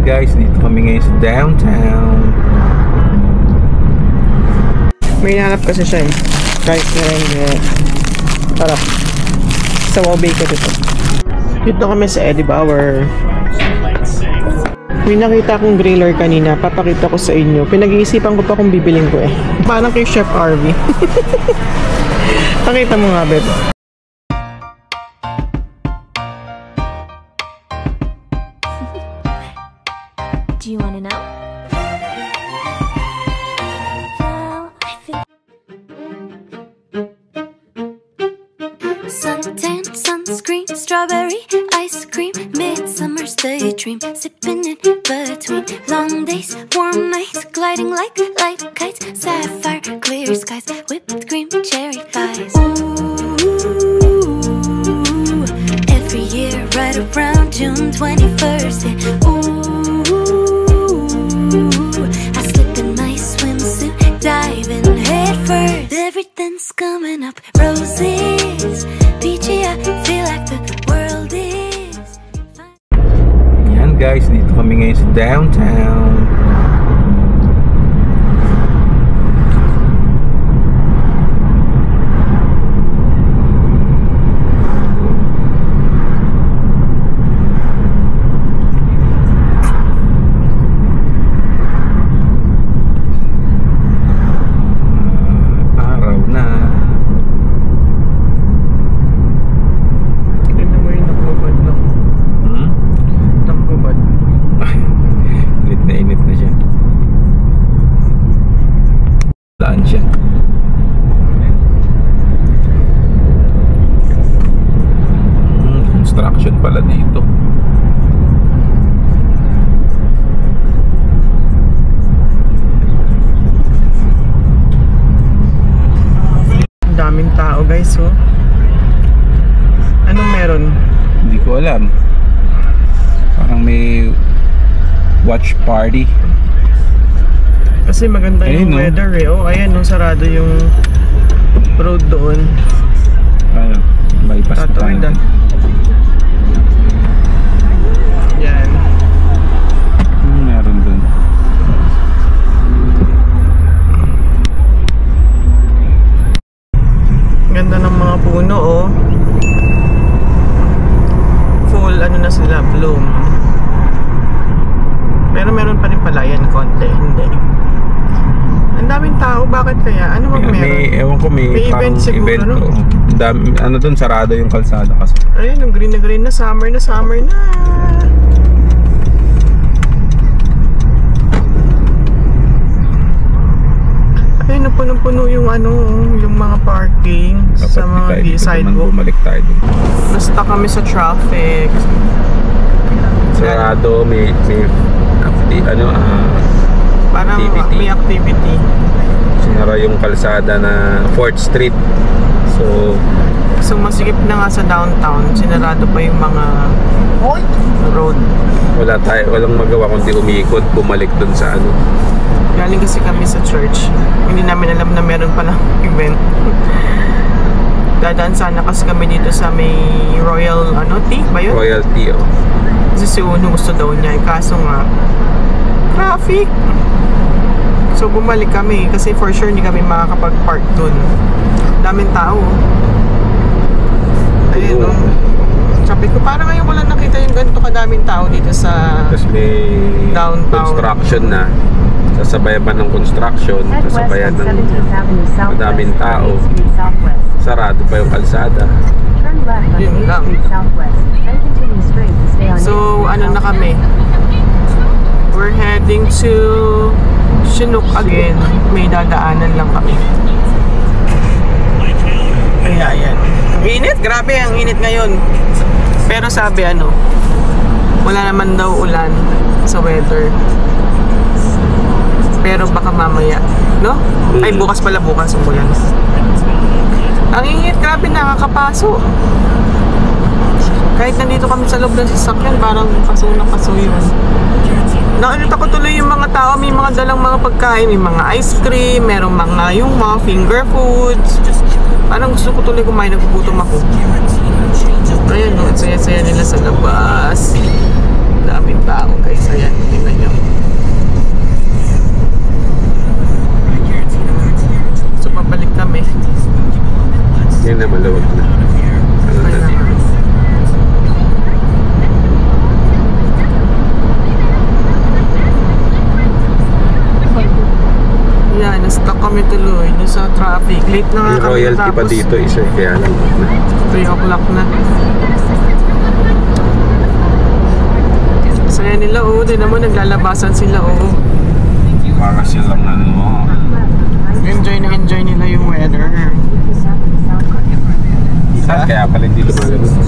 Guys, dito kami ngayon sa downtown. May hinahanap kasi siya eh. Kahit na rin tara sa Wobay ko dito. Dito kami sa Eddie Bauer. May nakita akong griller kanina. Papakita ko sa inyo. Pinag-iisipan ko pa kung bibiling ko eh. Parang kay Chef RV. Pakita mo nga, Beb. Do you wanna know? Well, I think suntan, sunscreen, strawberry, ice cream, midsummer's daydream, sipping in between long days, warm nights, gliding like light kites, sapphire, clear skies, whipped cream, cherry pies. Ooh, every year right around June 21st, yeah. Ooh, I slip in my swimsuit, diving head first. Everything's coming up roses, peachy. I feel like the world is fine. Yan guys, dito kami ngayon sa downtown. Construction pala dito. Ang daming tao guys, oh. Anong meron? Hindi ko alam. Parang may watch party. Kasi maganda yung weather eh. Oh, ayan, oh, sarado yung road doon. Ano? Bypass tayo. Yan. Meron dun. Ganda ng mga puno, oh. Full, ano na sila, bloom. Pero meron pa rin pala yan, konti. Hindi. Ang daming tao, bakit kaya? Ano bang meron? Ewan ko, may event siguro, event, no? Ano dun, sarado yung kalsada kasi. Ayun, yung green na summer na. Ayun, punong-puno yung yung mga parking sa mga sidewalk. Bumalik tayo dun. Basta kami sa traffic. Sarado, may parang activity. May activity. Sinara yung kalsada na 4th Street. So masikip na nga sa downtown. Sinarado pa yung mga road. Walang magawa kundi umikot, bumalik dun sa ano. Galing kasi kami sa church. Hindi namin alam na meron palang event. Dadaan sana kasi kami dito sa may Royal Tea ba yun? Royal Tea, oh. Kasi si Uno gusto daw niya, kaso nga traffic. So bumalik kami kasi for sure hindi kami makakapag-park dun. Daming tao. Ayun, no. Sabi ko, parang ngayon ko lang nakita yung ganito kadaming tao dito sa Tapos may downtown. Construction na. Sasabayan pa ng construction, sasabayan ng madaming tao. Sarado pa yung kalsada. Yun lang. So ano na kami, we're heading to Chinook again. May dadaanan lang kami. Kaya yan. Ang init, grabe ang init ngayon. Pero sabi wala naman daw ulan sa weather. Pero baka mamaya, no? Ay, bukas umulan. Ang init, grabe, nakakapaso. Kahit nandito kami sa loob ng sasakyan, parang paso na paso yun. Nakikita ko tuloy yung mga tao, may mga dalang mga pagkain, may mga ice cream, merong yung mga finger foods. Parang gusto ko tuloy kumain, nagugutom ako. Ayan, no, saya-saya nila sa labas. Daming tao guys, ayan. kami tuloy dun sa traffic. Late na nga May kami royalty pa tapos dito isa, kaya lang. 3 o'clock na. Saya nila din naman naglalabasan sila Para silang ano. Enjoy na enjoy nila yung weather. Kaya pala hindi lumalabas.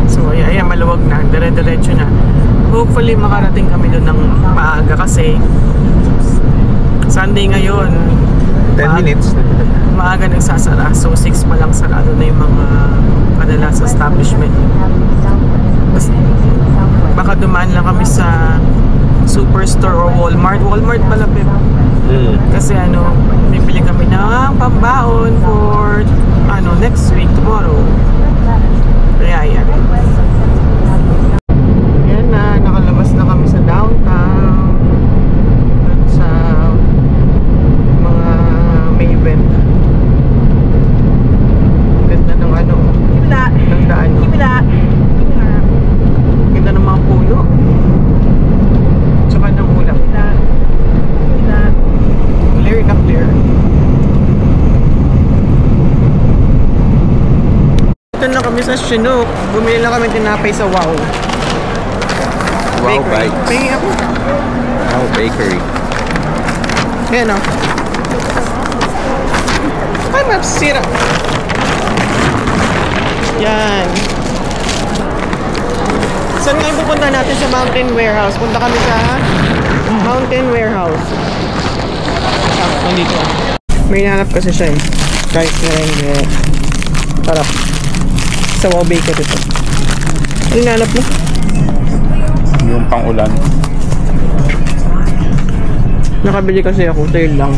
So ayan, maluwag na, dire-diretso na. Hopefully makarating kami doon ng maaga kasi Sunday ngayon. 10 minutes. Maaga nagsasara. So 6 pa lang sarado na yung mga kadalas establishment. Baka dumaan lang kami sa Superstore or Walmart. Walmart malapit. Kasi bibili kami ng pambaon for next week, tomorrow. Kaya yan. Yan na, nakalabas na kami sa downtown. Sa mga may event. Ganda ng ng daan. Ganda ng mga puno. Tsaka ng ulap. Clear na clear. Ito na kami sa Chinook. Bumili lang kami tinapay sa Wow. Wow Bakery. Bites. Pahingi ako. Wow Bakery. Ayan Ay, mapsira. Yan. Saan ngayon pupunta natin sa Mountain Warehouse? Punta kami sa Mountain Warehouse. Nandito. May hinahanap kasi siya Guys, meron Tara. Sa Wow Bakery ito. Ano hinahanap mo? Yung pang-ulan. Nakabili kasi ako. Sale lang.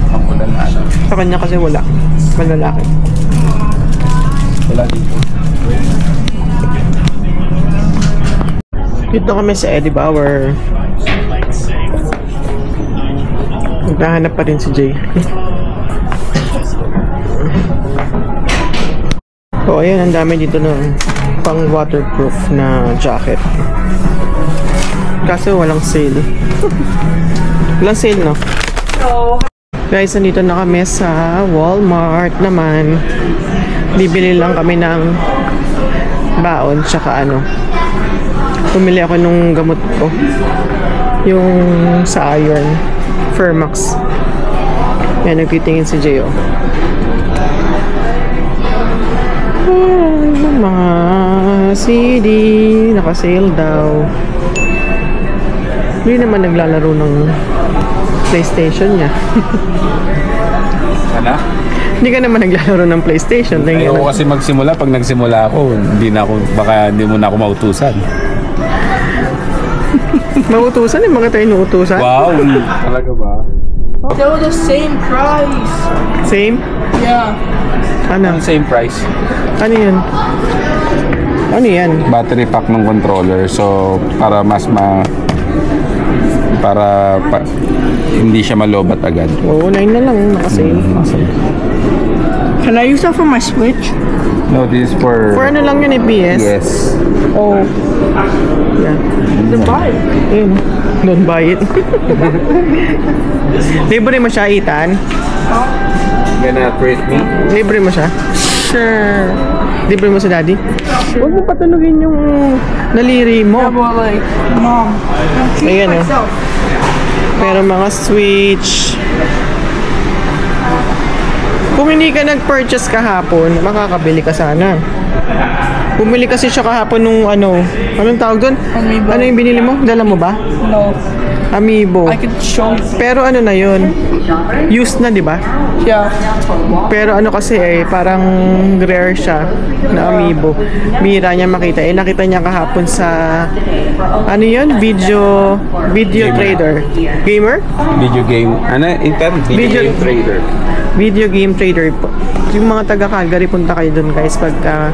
Pang-ulan na ano. Sa kanya kasi wala. Malalaki. Wala dito. Dito kami sa Eddie Bauer. Naghahanap pa rin si Jay. So ayan, ang dami dito ng pang waterproof na jacket. Kaso walang sale. Walang sale, no? Guys, nandito na kami sa Walmart naman. Bibili lang kami ng baon tsaka pumili ako nung gamot ko, yung sa iron Fermax. Yan, nagtitingin si Jay mga CD naka-sale daw. Hindi naman naglalaro ng PlayStation niya. Ano? Hindi ka naman naglalaro ng PlayStation. Ayoko kasi magsimula. Pag nagsimula ako, baka hindi mo na ako mautusan. Mautusan? Yung mga tayo inuutusan? Wow! Talaga ba? They were the same price. Same? Yeah. Ano? Same price. Ano yan? Ano yan? Battery pack ng controller. So, para hindi siya malobat agad. Oo, 9 na lang. Naka-sale. Can I use that for my Switch? No, this is for... For ano lang yun PS? Yes. Oh. Yeah. Then buy it. Ayun. Don't buy it. Libre mo siya, Ethan? Gonna treat me? Libre mo siya? Sure. Libre mo si Daddy? Huwag mo patulugin yung naliri mo. Yeah, but like, Mom, I'm treating Ayan, myself. Pero mga Switch. Kung hindi ka nag-purchase kahapon, makakabili ka sana. Bumili kasi siya kahapon nung anong tawag doon? Amiibo. Ano yung binili mo? Dala mo ba? No, Amiibo. I could show. Pero ano na yun? Used na, di ba? Yeah. Pero kasi parang rare siya na Amiibo. Bihira niya makita. Nakita niya kahapon sa yun? Video Gamer. trader. Gamer? Video game. Video game trader. Video game trader po. Yung mga taga Calgary, punta kayo dun guys pagka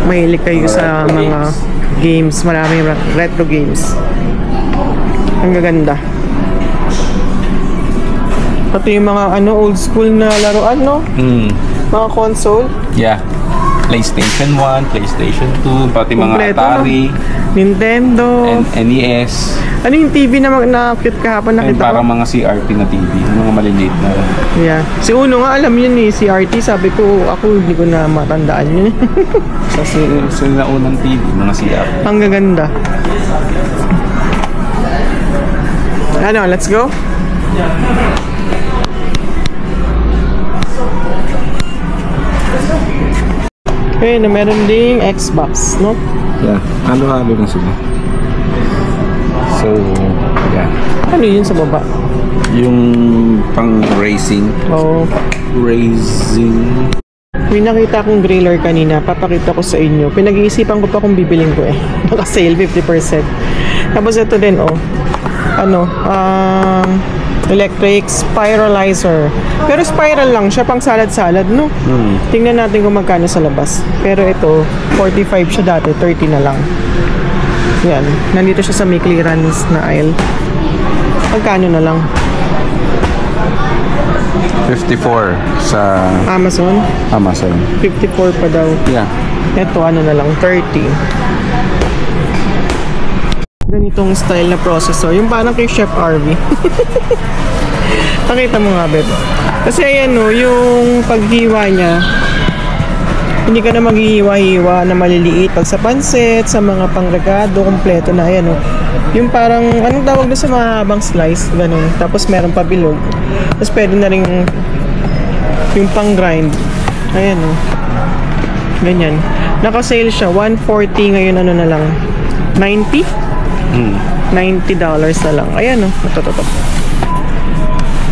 mahilig kayo sa mga games. Maraming retro games. Ang gaganda. Ito yung mga old school na laruan, no? Mga console. Yeah. PlayStation 1, PlayStation 2, pati mga Kompleto, Atari, Nintendo. and NES. Ano yung TV na cute kahapon And nakita ko? parang mga CRT na TV, mga maliliit na. Yeah. Si Uno nga alam yun eh, CRT. Sabi ko, ako hindi ko na matandaan yun. Sa naunang TV, mga CRT. Ang gaganda. Ano, let's go? Okay, na meron ding Xbox, no? Yeah, halo-halo na sila. So, yeah. Ano yun sa baba? Yung pang racing. Oh, Racing. may nakita akong griller kanina. Papakita ko sa inyo. Pinag-iisipan ko pa kung bibiling ko eh. Naka-sale 50%. Tapos ito din, oh. Ano, electric spiralizer. Pero spiral lang siya, pang salad-salad, no? Tingnan natin kung magkano sa labas. Pero ito, 45 siya dati, 30 na lang. Yan, nandito siya sa may clearance na aisle. Magkano na lang? 54 sa Amazon, Amazon. 54 pa daw. Yeah. Ito, ano na lang, 30. Ganitong style na processor. Yung parang kay Chef RV. Nakita mo nga, Beb. Kasi ayan no, yung paghiwa niya, hindi ka na maghihiwa-hiwa na maliliit. Pag sa pansit, sa mga pangregado, kompleto na. Ayan no. Yung parang, anong tawag na sa mahabang slice, ganun. Tapos meron pa bilog. Tapos pwede na rin yung pang-grind. Ayan no. Ganyan. Naka-sale siya. 140 ngayon, ano na lang. 90? $90 na lang. Ayan o. Ito.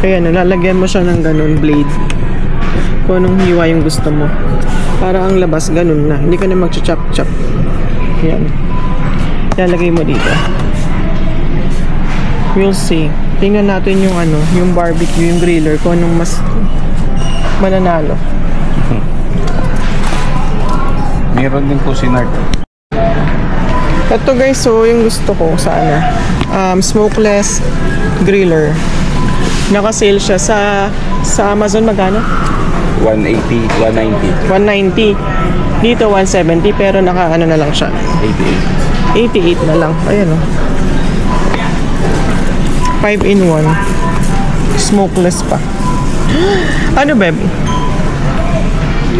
Ayan o. Lalagyan mo siya ng ganun blade. Kung anong hiwa yung gusto mo. Para ang labas ganun na. Hindi ka na mag-chop-chop. Ayan. Lalagay mo dito. We'll see. Tingnan natin yung ano, yung barbecue, yung griller. Kung anong mas mananalo. Meron din po si Nart. Ito guys, so yung gusto ko sana smokeless griller. Naka-sale siya sa Amazon. Magkano? 180, 190, 190. Dito 170 pero naka ano na lang siya. 88 na lang. Ayan o. 5-in-1. Smokeless pa. Ano, Beb?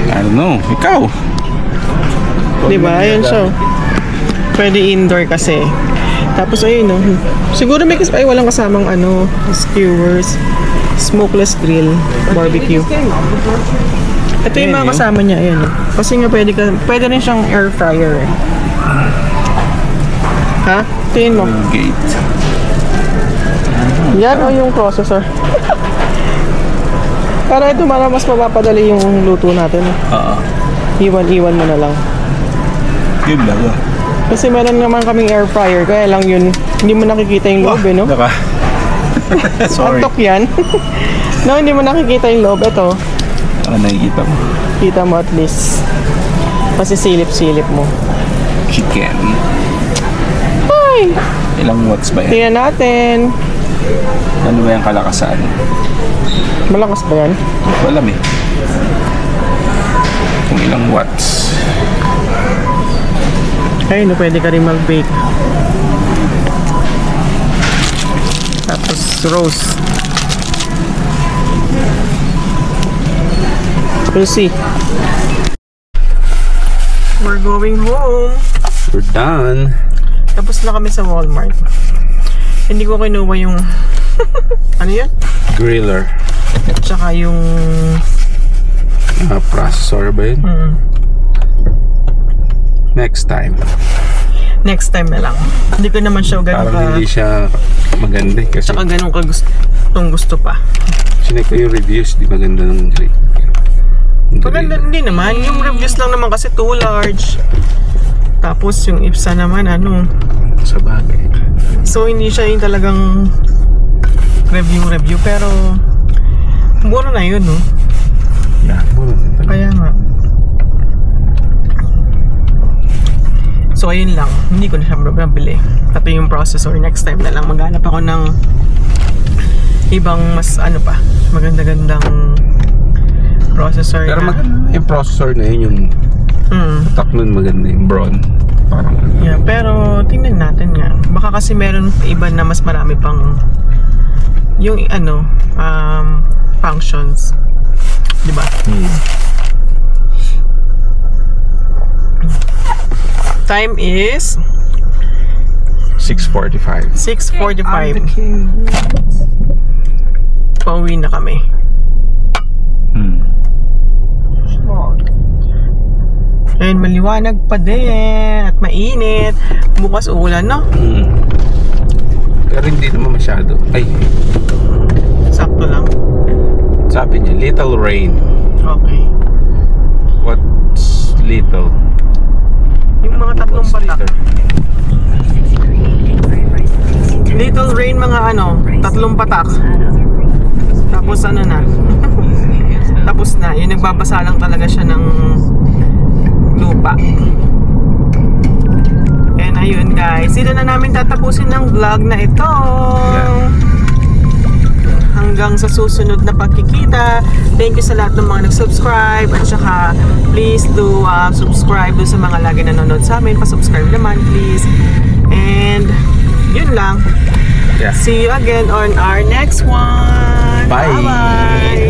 I don't know. Ikaw. Diba? Ayan siya. Pwede indoor kasi. Tapos ayun no. Siguro may ay walang kasamang ano, skewers, smokeless grill, barbecue. Ito yung mga kasama niya, ayan. Kasi nga pwede rin siyang air fryer eh. Ha? Tingin mo. Gate. Yan o yung processor. Para ito mas mapapadali yung luto natin. Iwan-iwan mo na lang. Yun lang. Kasi meron naman kaming air fryer, kaya lang yun, hindi mo nakikita yung loob eh, no? Sorry. Antok yan. No, hindi mo nakikita yung loob. Ito, Nakikita mo. kita mo at least. Pasisilip-silip mo. Chicken. Ay! Ilang watts ba yan? Tingnan natin. Ano ba yung kalakasan? Malakas ba yan? Alam eh. Kung ilang watts. Ay, no, pwede ka rin mag-bake. Tapos roast. We'll see. We're going home. We're done. Tapos na kami sa Walmart. Hindi ko kinuha yung ano yun? Griller. Tsaka yung Processor ba yun? Next time. next time na lang. Hindi ko naman siya ganun Parang hindi siya maganda eh, kasi tsaka ganun ka gusto pa. sinek ko yung reviews, di maganda ng Maganda hindi naman. Yung reviews lang naman kasi too large. Tapos yung IPSA naman ano. sa bagay. So hindi siya yung talagang review pero mura na yun, no? Yeah, mura na talaga. Kaya nga. So ayun lang, hindi ko na siya mabili. Ito yung processor. Next time na lang maghanap ako ng ibang mas ano pa, maganda-gandang processor Pero na. yung processor na yun, yung Tatak nun maganda yung brown. Parang ano. Yeah, pero tingnan natin nga. Baka kasi meron iba na mas marami pang yung functions. Diba? Time is 6:45. 6:45. Pauwi na kami. And maliwanag pa din at mainit. Bukas ulan, no? Pero hindi naman masyado. Ay, Sakto lang. sabi niya, little rain. Okay. What's little? Yung mga tatlong What's patak. little? Little rain, mga tatlong patak. Tapos ano na. Tapos na. Yung nagbabasa lang talaga siya ng lupa. And ayun guys, dito na namin tatapusin ng vlog na ito. Hanggang sa susunod na pagkikita. Thank you sa lahat ng mga nag-subscribe. At saka please do subscribe dun sa mga lagi nanonood sa amin. Pa-subscribe naman please. And yun lang. Yeah. See you again on our next one. Bye. Bye-bye.